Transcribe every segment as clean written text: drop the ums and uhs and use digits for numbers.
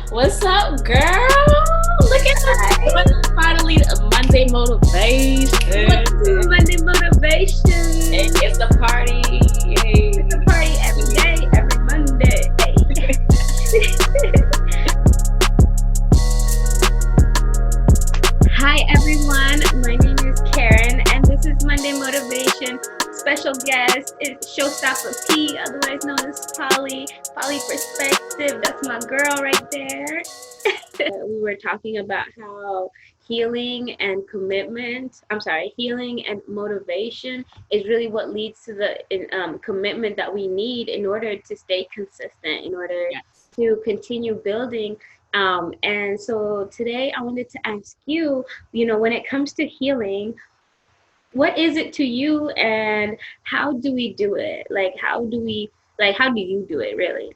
What's up, girl? Look at that. Finally, a Monday motivation. Welcome to Monday Hey, Motivation. it's a party. It's a party every day, every Monday. Hi everyone, my name is Karen, and this is Monday Motivation. Special guest is Showstopper P, otherwise known as Polly. Polly Perspective, that's my girl right there. We were talking about how healing and healing and motivation is really what leads to the commitment that we need in order to stay consistent, in order Yes. to continue building. And so today I wanted to ask you, when it comes to healing, what is it to you and how do we do it? How do you do it really?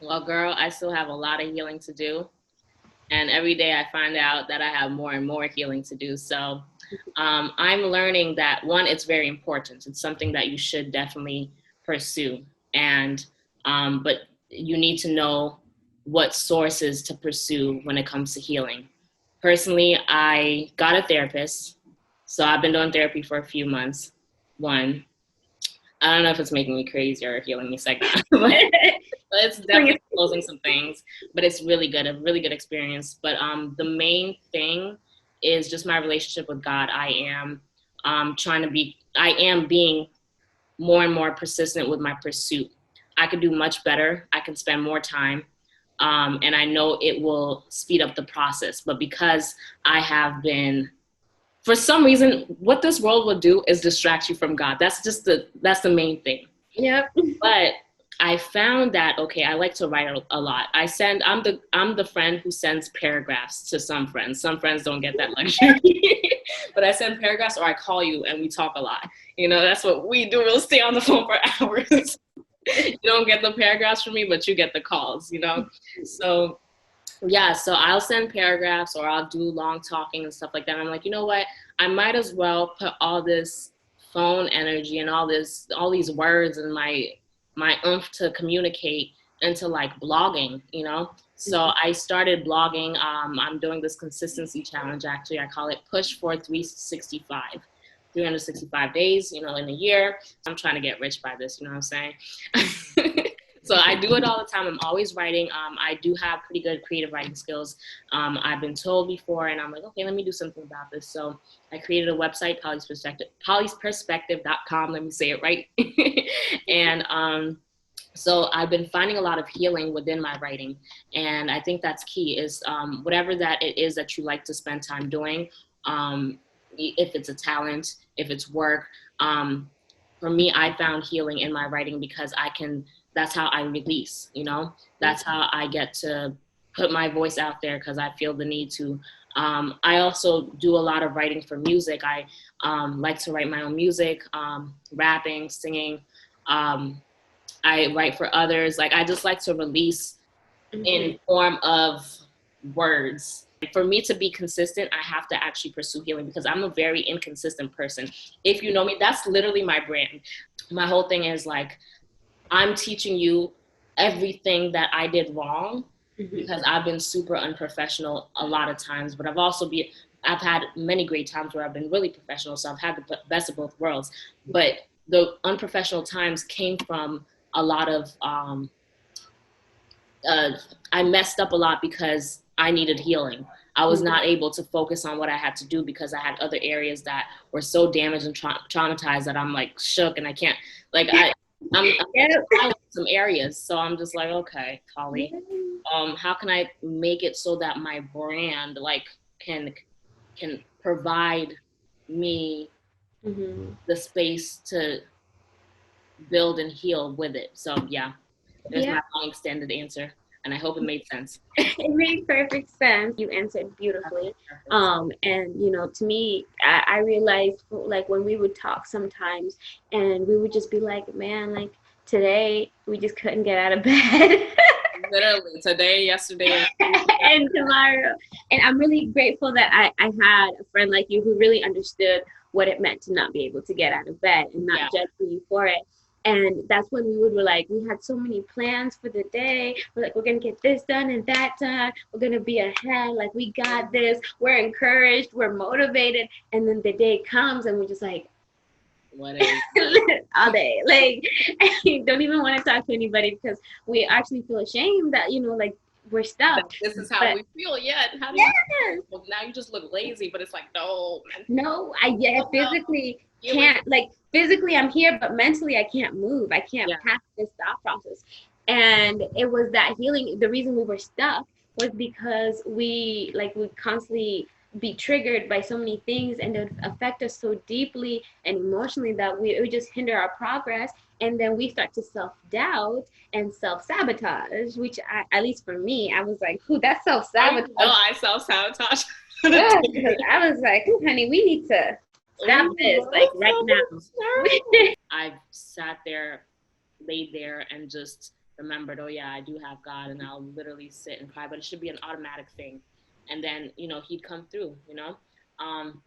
Well, girl, I still have a lot of healing to do. And every day I find out that I have more and more healing to do. So I'm learning that one, it's very important. It's something that you should definitely pursue. And, but you need to know what sources to pursue when it comes to healing. Personally, I got a therapist. So I've been doing therapy for a few months. One, I don't know if it's making me crazy or healing me second, but it's definitely closing some things. But it's really good, a really good experience. But the main thing is just my relationship with God. I am being more and more persistent with my pursuit. I could do much better. I can spend more time. And I know it will speed up the process. But because I have been, for some reason, what this world will do is distract you from God. That's the main thing. Yep. But I found that okay, I like to write a lot. I'm the friend who sends paragraphs to some friends. Some friends don't get that luxury. But I send paragraphs or I call you and we talk a lot. That's what we do. We'll stay on the phone for hours. You don't get the paragraphs from me, but you get the calls. So yeah, so I'll send paragraphs or I'll do long talking and stuff like that. And I'm like, you know what? I might as well put all this phone energy and all these words and my oomph to communicate into like blogging. So I started blogging. I'm doing this consistency challenge actually. I call it Push for 365. 365 days, in a year. I'm trying to get rich by this, you know what I'm saying? So I do it all the time. I'm always writing. I do have pretty good creative writing skills. I've been told before, and I'm like, okay, let me do something about this. So I created a website, pollysperspective.com. Let me say it right. And so I've been finding a lot of healing within my writing. And I think that's key is whatever that it is that you like to spend time doing, if it's a talent, if it's work. For me, I found healing in my writing because that's how I release. That's how I get to put my voice out there because I feel the need to. I also do a lot of writing for music. I like to write my own music, rapping, singing. I write for others. Like I just like to release in form of words. For me to be consistent, I have to actually pursue healing because I'm a very inconsistent person. If you know me, that's literally my brand. My whole thing is like, I'm teaching you everything that I did wrong because I've been super unprofessional a lot of times, but I've had many great times where I've been really professional. So I've had the best of both worlds, but the unprofessional times came from a lot of, I messed up a lot because I needed healing. I was not able to focus on what I had to do because I had other areas that were so damaged and traumatized that I'm like shook and I can't, like I'm in some areas. So I'm just like, okay, Polly, how can I make it so that my brand like can provide me the space to build and heal with it. So yeah, there's my long extended answer. And I hope it made sense. It made perfect sense. You answered beautifully. And to me, I realized like when we would talk sometimes and we would just be like, man, like today we just couldn't get out of bed. Literally today, yesterday, and tomorrow. And I'm really grateful that I had a friend like you who really understood what it meant to not be able to get out of bed and not judge you for it. And that's when we were like, we had so many plans for the day. We're like, we're gonna get this done and that done. We're gonna be ahead. Like, we got this. We're encouraged. We're motivated. And then the day comes, and we're just like, What is all day. Like, don't even want to talk to anybody because we actually feel ashamed that, like, we're that? stuck. This is how But we feel. Yeah. How do you? yes, Well, now you just look lazy, but it's like no, no, I somehow physically feeling. can't, like, physically I'm here, but mentally I can't move. I can't Yeah. pass this thought process. And it was that healing. The reason we were stuck was because we constantly be triggered by so many things, and it would affect us so deeply and emotionally that it would just hinder our progress. And then we start to self-doubt and self-sabotage, which at least for me, I was like, "Who, that's Oh, you know self-sabotage." I self sabotage. Yeah, because I was like, "Ooh, honey, we need to stop this, like, right now." I've sat there, laid there, and just remembered, oh yeah, I do have God, and I'll literally sit and cry. But it should be an automatic thing, and then He'd come through, um,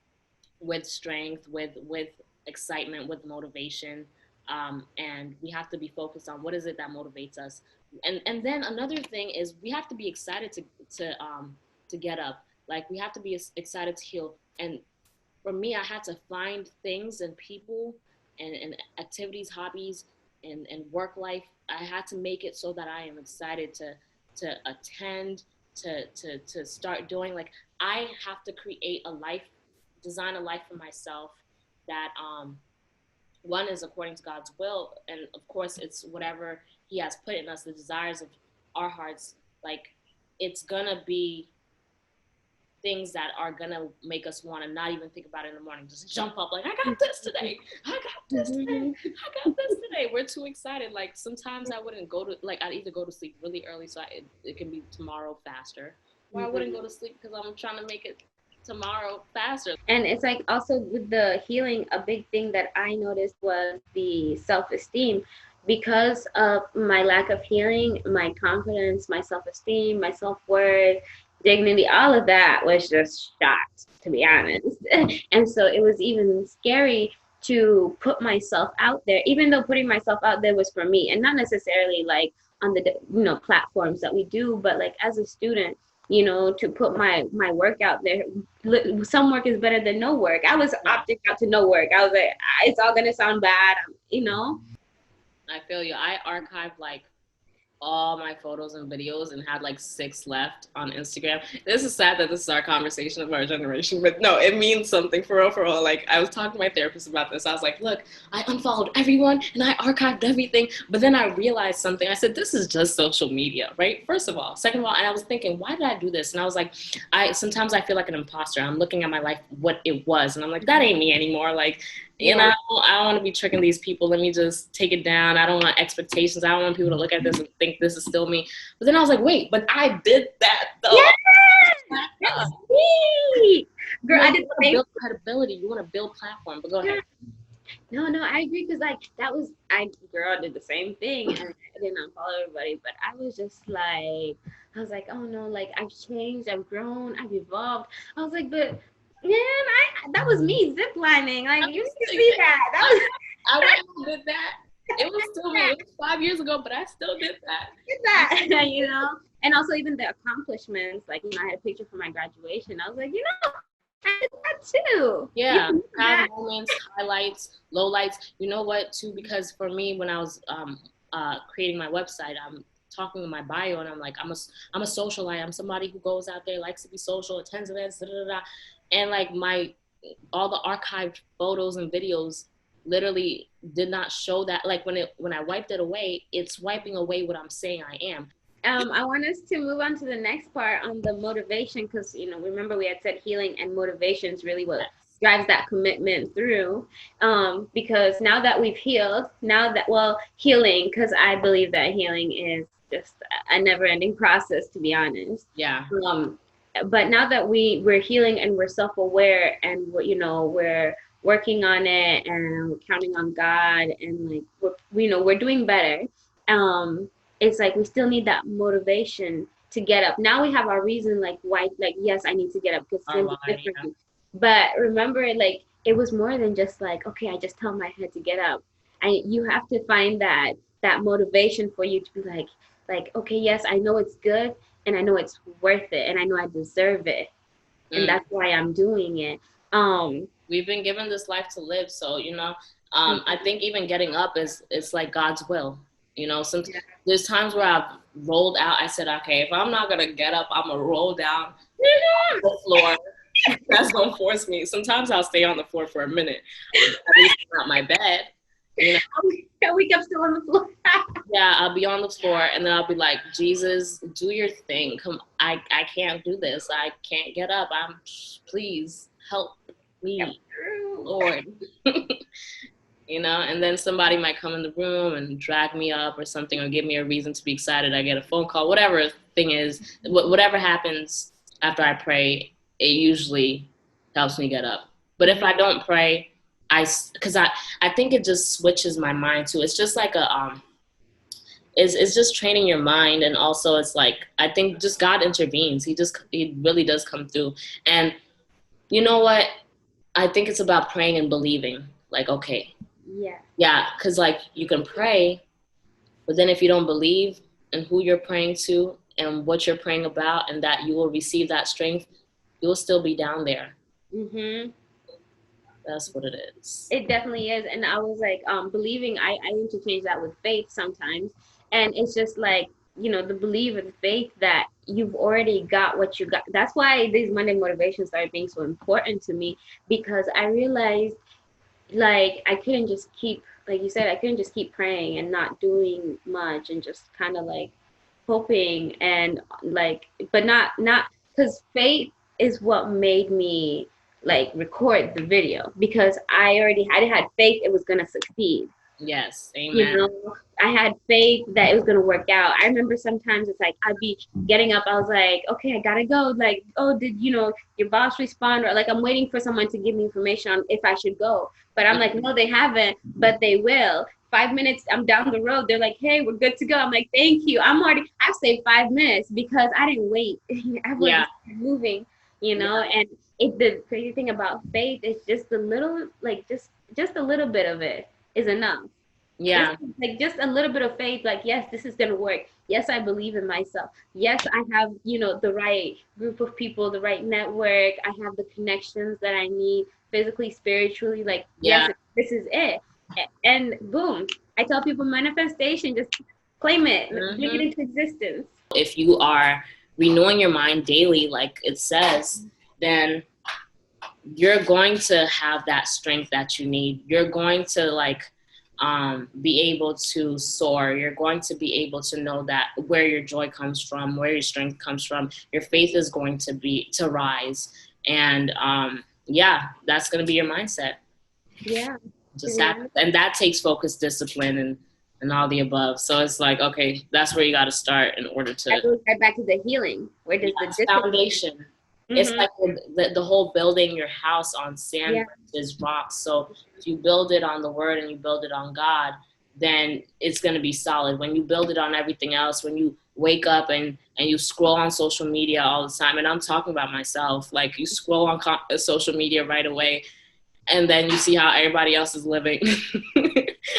with strength, with excitement, with motivation, and we have to be focused on what is it that motivates us. And then another thing is we have to be excited to get up. Like we have to be excited to heal. And for me, I had to find things and people and activities, hobbies, and work life. I had to make it so that I am excited to attend, to start doing. Like I have to create a life, design a life for myself that one is according to God's will, and of course it's whatever He has put in us, the desires of our hearts. Like it's gonna be things that are gonna make us want to not even think about it in the morning. Just jump up like, I got this today. I got this today. Mhm. I got this today. We're too excited. Like sometimes I wouldn't go to like I'd either go to sleep really early so it can be tomorrow faster, or I wouldn't go Mhm. to sleep because I'm trying to make it tomorrow faster. And it's like also with the healing, a big thing that I noticed was the self-esteem. Because of my lack of healing, my confidence, my self-esteem, my self-worth, dignity, all of that was just shot, to be honest. And so it was even scary to put myself out there, even though putting myself out there was for me and not necessarily like on the platforms that we do, but like as a student, to put my work out there. Some work is better than no work. I was Yeah, opting out to no work. I was like, it's all gonna sound bad. I feel you. I archive like all my photos and videos and had like 6 left on Instagram. This is sad that this is our conversation of our generation, but no, it means something for real, for real. Like I was talking to my therapist about this. I was like, look, I unfollowed everyone and I archived everything, but then I realized something. I said, this is just social media, right? First of all. Second of all, and I was thinking, why did I do this? And I was like, I sometimes I feel like an imposter. I'm looking at my life, what it was, and I'm like, that ain't me anymore. Like Yeah. I don't want to be tricking these people. Let me just take it down. I don't want expectations. I don't want people to look at this and think this is still me. But then I was like, wait, but I did that though. Yes, that's me. Girl, I You did the want to same. build credibility. You want to build platform. But go ahead. No, no, I agree because like that was girl did the same thing and I did not follow everybody, but I was just like I was like, oh no, like I've changed, I've grown, I've evolved. I was like, but man, I that was me ziplining. Like you need to see that. That was I went and did that. It was still me. It was 5 years ago, but I still did that. that, And also even the accomplishments, like I had a picture for my graduation. I was like, I did that too. Yeah, proud moments, highlights, lowlights. You know what, too? Because for me, when I was creating my website, I'm talking in my bio, and I'm like, I'm a socialite. I'm somebody who goes out there, likes to be social, attends events, da da da. And like my all the archived photos and videos literally did not show that. Like when I wiped it away, it's wiping away what I'm saying I am. I want us to move on to the next part on the motivation because remember we had said healing and motivation is really what drives that commitment through. Because now that we've healed, healing, because I believe that healing is just a never-ending process, to be honest. Yeah. But now that we're healing and we're self-aware and we're working on it and we're counting on God and like we're doing better. It's like we still need that motivation to get up. Now we have our reason, like why, like yes, I need to get up because it's gonna be different. Yeah. But remember, like it was more than just like, okay, I just tell my head to get up. you have to find that motivation for you to be like, okay, yes, I know it's good, and I know it's worth it, and I know I deserve it, and Mm. that's why I'm doing it. Um, We've been given this life to live, so I think even getting up is it's like God's will. Some yeah. there's times where I've rolled out. I said, okay, if I'm not gonna get up, I'm gonna roll down the floor. That's gonna force me. Sometimes I'll stay on the floor for a minute, but at least it's not my bed. You know, I wake up still on the floor. yeah, I'll be on the floor and then I'll be like, Jesus, do your thing. Come, I can't do this. I can't get up. Please help Come me, through. Lord. And then somebody might come in the room and drag me up or something, or give me a reason to be excited. I get a phone call, whatever thing is, whatever happens after I pray, it usually helps me get up. But if I don't pray, because I think it just switches my mind too. It's just like it's just training your mind, and also it's like I think just God intervenes. He really does come through. And you know what? I think it's about praying and believing. Like, okay, Yeah. yeah, because like you can pray, but then if you don't believe in who you're praying to and what you're praying about, and that you will receive that strength, you'll still be down there. Mhm. That's what it is. It definitely is. And I was like, believing, I interchange that with faith sometimes. And it's just like, the belief and faith that you've already got what you got. That's why these Monday motivations started being so important to me, because I realized, like, I couldn't just keep, like you said, I couldn't just keep praying and not doing much and just kind of like hoping and like, but not because faith is what made me like record the video, because I had faith it was gonna succeed. Yes, you amen. know I had faith that it was going to work out. I remember sometimes it's like I'd be getting up, I was like, okay, I gotta go, like, oh, did your boss respond, or like I'm waiting for someone to give me information on if I should go, but I'm like, no, they haven't, but they will. 5 minutes, I'm down the road, they're like, hey, we're good to go. I'm like, thank you, I've saved 5 minutes because I didn't wait. Everyone Yeah, just kept moving, yeah, and the crazy thing about faith is just a little, like, just a little bit of it is enough. just yeah, like just a little bit of faith, like, yes, this is gonna work. Yes, I believe in myself. Yes, I have, the right group of people, the right network. I have the connections that I need physically, spiritually. Like, yes, yeah. this is it. And boom, I tell people manifestation, just claim it, bring it hmm into existence. If you are renewing your mind daily, like it says, then you're going to have that strength that you need. You're going to be able to soar. You're going to be able to know that where your joy comes from, where your strength comes from. Your faith is going to rise, and yeah, that's going to be your mindset. Yeah, to Just be have, honest, and that takes focus, discipline, and all the above. So it's like, okay, that's where you got to start in order that to. goes right back to the healing. Where does the Yes, discipline? foundation. It's Mm-hmm. like the whole building your house on sand Yeah. versus rocks. So if you build it on the word and you build it on God, then it's going to be solid. When you build it on everything else, when you wake up and you scroll on social media all the time, and I'm talking about myself, like you scroll on social media right away, and then you see how everybody else is living,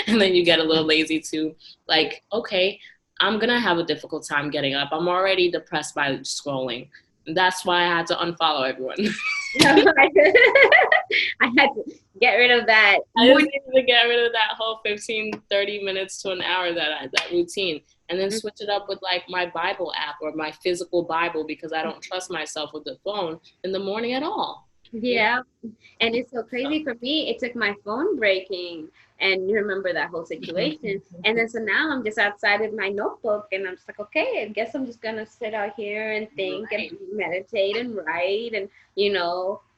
and then you get a little lazy too. Like, okay, I'm gonna have a difficult time getting up. I'm already depressed by scrolling. That's why I had to unfollow everyone. I had to get rid of that I just morning. needed to get rid of that whole 15, 30 minutes to an hour that routine, and then switch it up with like my Bible app or my physical Bible, because I don't trust myself with the phone in the morning at all. You Yeah. And it's so know? crazy for me. It took my phone breaking, and you remember that whole situation. And then so now I'm just outside with my notebook, and I'm just like, okay, I guess I'm just gonna sit out here and think and Right. meditate and write and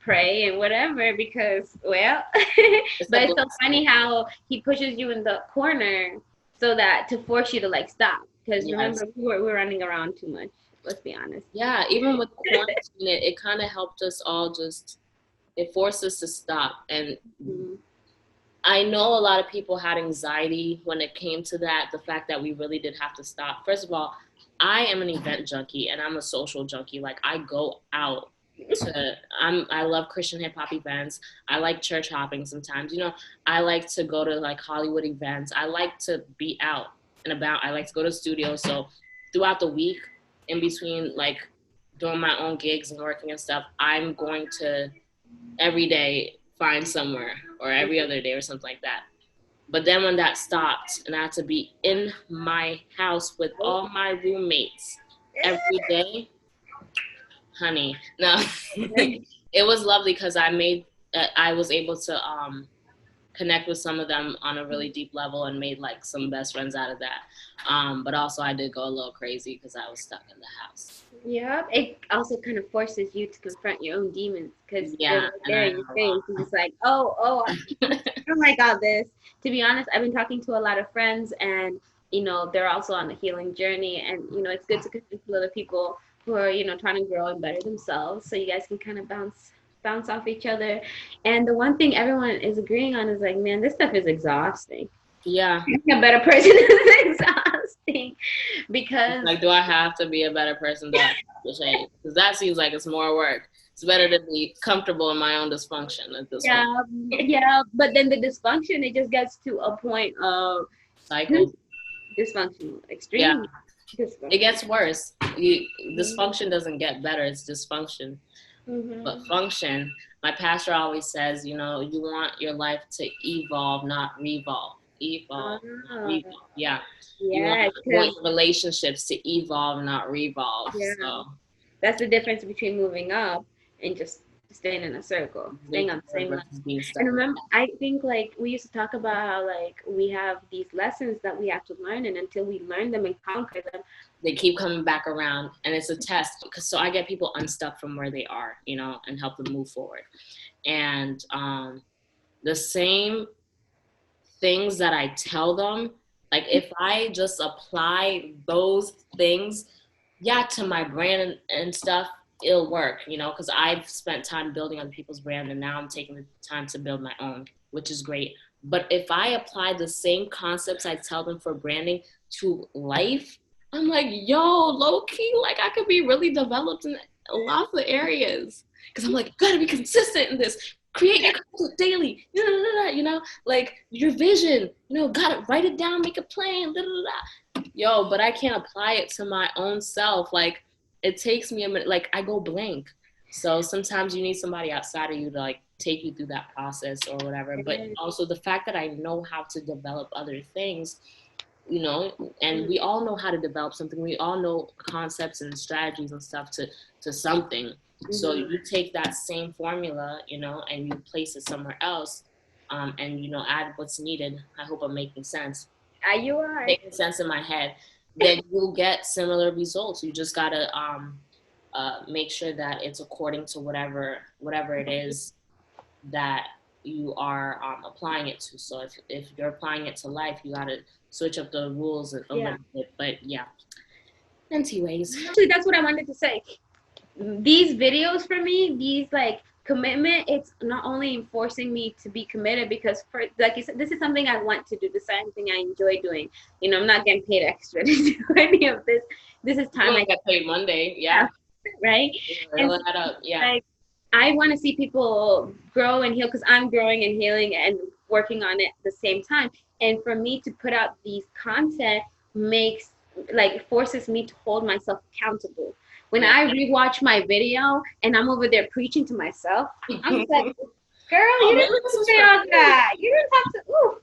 pray and whatever, because, well, It's a but it's so blessing. funny how he pushes you in the corner so that to force you to like stop, because Yes. remember we were running around too much. Let's be honest. Yeah, even with quarantine, it kind of helped us all just, it forced us to stop. And Mhm. I know a lot of people had anxiety when it came to that, the fact that we really did have to stop. First of all, I am an event junkie and I'm a social junkie. Like, I go out. I love Christian hip hop events. I like church hopping sometimes. I like to go to like Hollywood events. I like to be out and about. I like to go to studios. So throughout the week, in between like doing my own gigs and working and stuff, I'm going to every day find somewhere, or every other day or something like that. But then when that stopped and I had to be in my house with all my roommates every day, honey, no, it was lovely because I was able to connect with some of them on a really deep level and made like some best friends out of that. But also I did go a little crazy because I was stuck in the house. Yeah, it also kind of forces you to confront your own demons because they're Yeah, right and there I in your face. know. And it's like, oh, I don't like all this. To be honest, I've been talking to a lot of friends, and they're also on a healing journey, and it's good to connect with other people who are trying to grow and better themselves, so you guys can kind of bounce off each other. And the one thing everyone is agreeing on is like, man, this stuff is exhausting. Yeah. Being a better person is exhausting It's because like, do I have to be a better person? Do I have to change? Because that seems like it's more work. It's better to be comfortable in my own dysfunction at this point. yeah, yeah, but then the dysfunction, it just gets to a point of Cycle. dysfunctional, Yeah. extreme It dysfunction. gets worse. Dysfunction doesn't get better. It's dysfunction. But Mm-hmm. function, my pastor always says, you want your life to evolve, not revolve. Evolve, not Ah, revolve. Yeah. yes, You want because your relationships to evolve, not revolve. yeah, So that's the difference between moving up and just staying in a circle, staying on the same level. versus being And stuck. remember, I think like we used to talk about how like we have these lessons that we have to learn, and until we learn them and conquer them, They keep coming back around, and it's a test. So I get people unstuck from where they are, and help them move forward. And the same things that I tell them, like if I just apply those things, yeah, to my brand and stuff, it'll work, because I've spent time building other people's brand, and now I'm taking the time to build my own, which is great. But if I apply the same concepts I tell them for branding to life, I'm like, yo, low key, like I could be really developed in lots of areas. Because I'm like, gotta be consistent in this. Create your content daily, like your vision, gotta write it down, make a plan, yo, but I can't apply it to my own self. Like it takes me a minute, like I go blank. So sometimes you need somebody outside of you to like take you through that process or whatever. But also the fact that I know how to develop other things, and we all know how to develop something. We all know concepts and strategies and stuff to something. So mm-hmm. you take that same formula, and you place it somewhere else, and add what's needed. I hope I'm making sense. You are. Making sense in my head. Then you'll get similar results. You just gotta make sure that it's according to whatever it is that you are applying it to. So if you're applying it to life, you gotta switch up the rules a Yeah. little bit. But yeah, anyways. Actually, that's what I wanted to say. These videos for me, these like commitment, it's not only forcing me to be committed because for like you said, this is something I want to do. This is something I enjoy doing. I'm not getting paid extra to do any of this. This is You time I won't get paid Monday. have, Yeah. right? And Roll so, that up. Yeah. like I want to see people grow and heal because I'm growing and healing and working on it at the same time. And for me to put out these content makes like forces me to hold myself accountable. When Yeah. I rewatch my video and I'm over there preaching to myself, I'm just like, girl, Oh, you didn't maybe have this to was say for all that. You didn't have to. Ooh,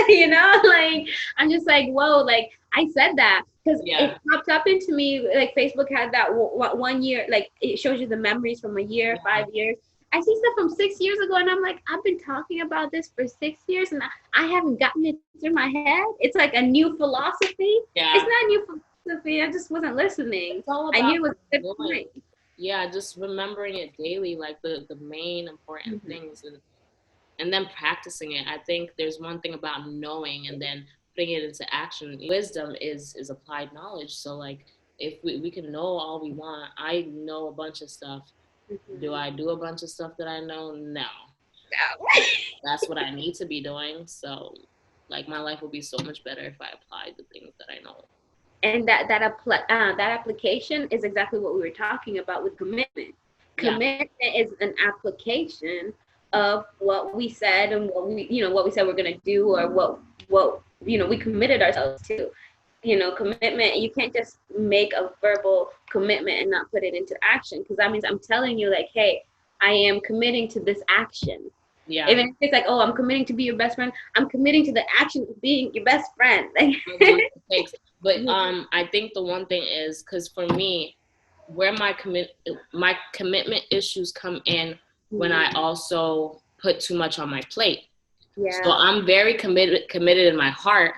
me. like I'm just like, whoa, like I said that because it Yeah. popped up into me. Like Facebook had that 1 year, like it shows you the memories from a year, Yeah. 5 years. I see stuff from 6 years ago, and I'm like, I've been talking about this for 6 years, and I haven't gotten it through my head. It's like a new philosophy. It's Yeah. not a new philosophy. I just wasn't listening. It's all I about knew it was a good doing. point. Yeah, just remembering it daily, like the main important Mm-hmm. things, and then practicing it. I think there's one thing about knowing and then putting it into action. Wisdom is applied knowledge. So like if we can know all we want, I know a bunch of stuff. Do Mm-hmm. I do a bunch of stuff that I know? No. That's what I need to be doing. So like my life would be so much better if I applied the things that I know. And that application is exactly what we were talking about with commitment. Yeah. Commitment is an application of what we said and what we said we're going to do, or what we committed ourselves to. Commitment, you can't just make a verbal commitment and not put it into action, because that means I'm telling you, like, hey, I am committing to this action. Yeah. Even if it's like, oh, I'm committing to be your best friend, I'm committing to the action of being your best friend. I'll do what it takes. But I think the one thing is, because for me, where my commitment issues come in when I also put too much on my plate. So Yeah. I'm very committed in my heart,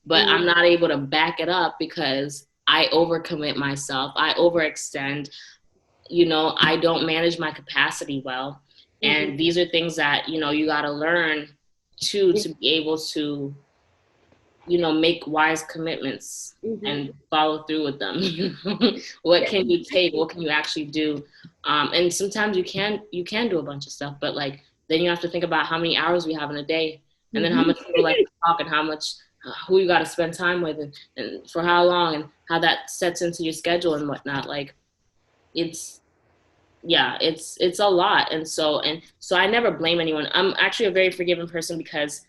but I'm Mm-hmm. not able to back it up because I overcommit myself. I overextend. I don't manage my capacity well. Mm-hmm. And these are things that, you got to learn to be able to, make wise commitments Mm-hmm. and follow through with them. What Yeah, can you take? exactly. What can you actually do? And sometimes you can do a bunch of stuff, but like then you have to think about how many hours we have in a day, and then how Mm-hmm. much people like to talk, and how much who you got to spend time with, and for how long, and how that sets into your schedule and whatnot. Like it's yeah, it's a lot, and so I never blame anyone. I'm actually a very forgiving person because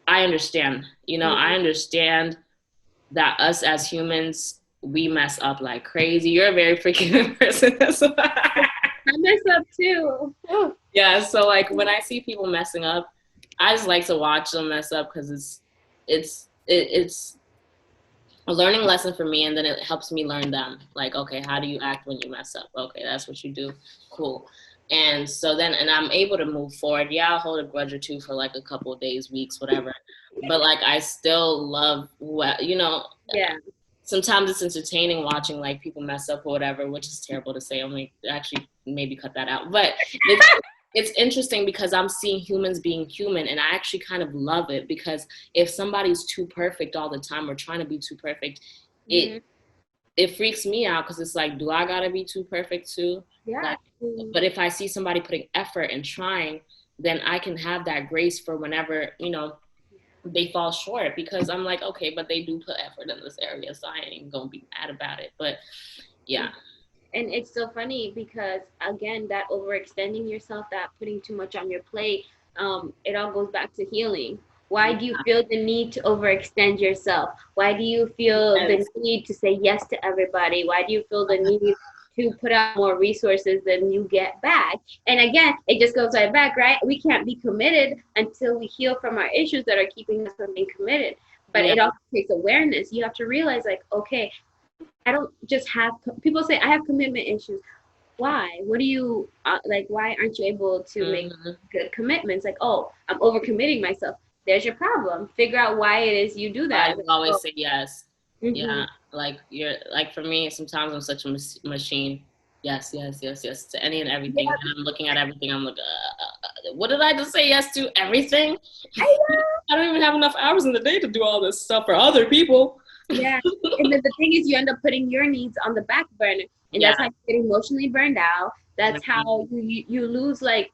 I understand. I understand that us as humans, we mess up like crazy. You're a very forgiving person. I mess up too. Oh. Yeah, so like when I see people messing up, I just like to watch them mess up because it's a learning lesson for me, and then it helps me learn them. Like, okay, how do you act when you mess up? Okay, that's what you do. Cool. And so then, and I'm able to move forward. Yeah, I'll hold a grudge or two for like a couple of days, weeks, whatever. But like, I still love Yeah. sometimes it's entertaining watching like people mess up or whatever, which is terrible to say. I'm like, actually maybe cut that out. But it's interesting because I'm seeing humans being human, and I actually kind of love it because if somebody's too perfect all the time or trying to be too perfect, it Mm-hmm. it freaks me out because it's like, do I gotta be too perfect too? Yeah. Like, but if I see somebody putting effort and trying, then I can have that grace for whenever they fall short, because I'm like, okay, but they do put effort in this area, so I ain't gonna be mad about it. But yeah. And it's so funny because, again, that overextending yourself, that putting too much on your plate, it all goes back to healing. Why do you feel the need to overextend yourself? Why do you feel the Yes. need to say yes to everybody? Why do you feel the need to put out more resources than you get back? And again, it just goes right back, right? We can't be committed until we heal from our issues that are keeping us from being committed. But Yeah. it also takes awareness. You have to realize, like, okay, I don't just have people say I have commitment issues. Why? What do you like? Why aren't you able to make Hmm. good commitments? Like, oh, I'm overcommitting myself. There's your problem. Figure out why it is you do I that. just Like, always oh, say yes. mm-hmm. Yeah, like you're like, for me, sometimes I'm such a machine. Yes, yes, yes, yes to any and everything. And I'm looking at everything. I'm like, what did I just say yes to? Everything? I I don't even have enough hours in the day to do all this stuff for other people. Yeah. And then the thing is, you end up putting your needs on the back burner, and Yeah. that's how you get emotionally burned out. That's how you lose. Like,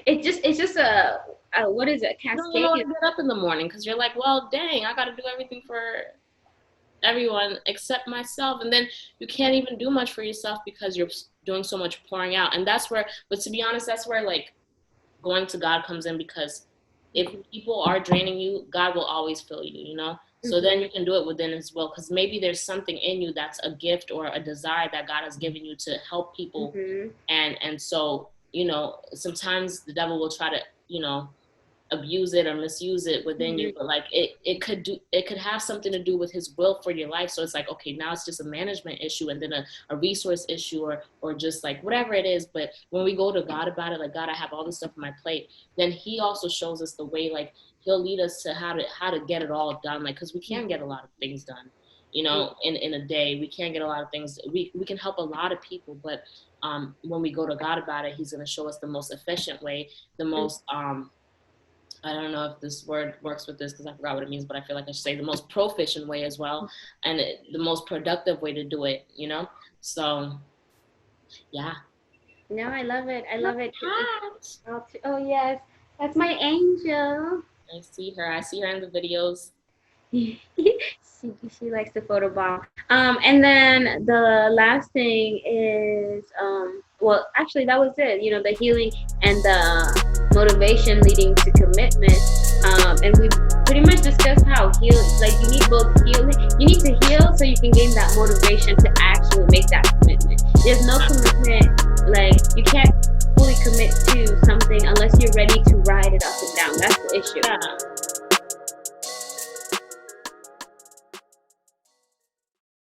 it's just a what is it? You don't even want Cascade. to get up in the morning because you're like, well, dang, I got to do everything for everyone except myself. And then you can't even do much for yourself because you're doing so much pouring out. And that's where, but to be honest, that's where like going to God comes in, because if Mm-hmm. people are draining you, God will always fill you. So then Mm-hmm. you can do it within His will, because maybe there's something in you that's a gift or a desire that God has given you to help people, Mm-hmm. and so sometimes the devil will try to abuse it or misuse it within you, Mm-hmm. but like it could have something to do with His will for your life. So it's like, okay, now it's just a management issue, and then a resource issue, or just like whatever it is. But when we go to God about it, like, God, I have all this stuff on my plate, then He also shows us the way. Like, He'll lead us to how to get it all done, like, because we can get a lot of things done, in a day. We can get a lot of things. We can help a lot of people, but when we go to God about it, He's going to show us the most efficient way, the most I don't know if this word works with this because I forgot what it means, but I feel like I should say the most proficient way as well, and the most productive way to do it. So yeah. No, I love it. I Your love it. cat. Oh, yes, that's my angel. I see her in the videos. She likes to photobomb. And then the last thing is, well, actually, that was it. You know, the healing and the motivation leading to commitment. And we pretty much discussed how healing, like you need both healing, you need to heal so you can gain that motivation to actually make that commitment. There's no commitment, like you can't fully commit to something unless you're ready to ride it up and down. That's the issue. Yeah.